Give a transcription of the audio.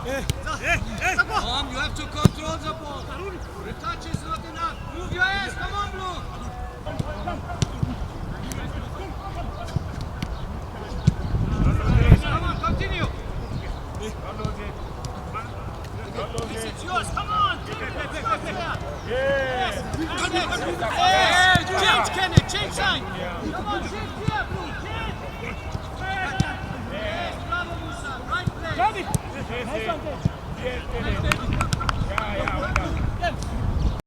Mom, you have to control the ball. The touch is not enough. Move your ass. Come on, Blue. Come on, continue. This is yours. Come on. Yes. Change, Kenny. Change side. Come on, change here, Blue. Change. Yes, bravo, Musa. Right place. Yes,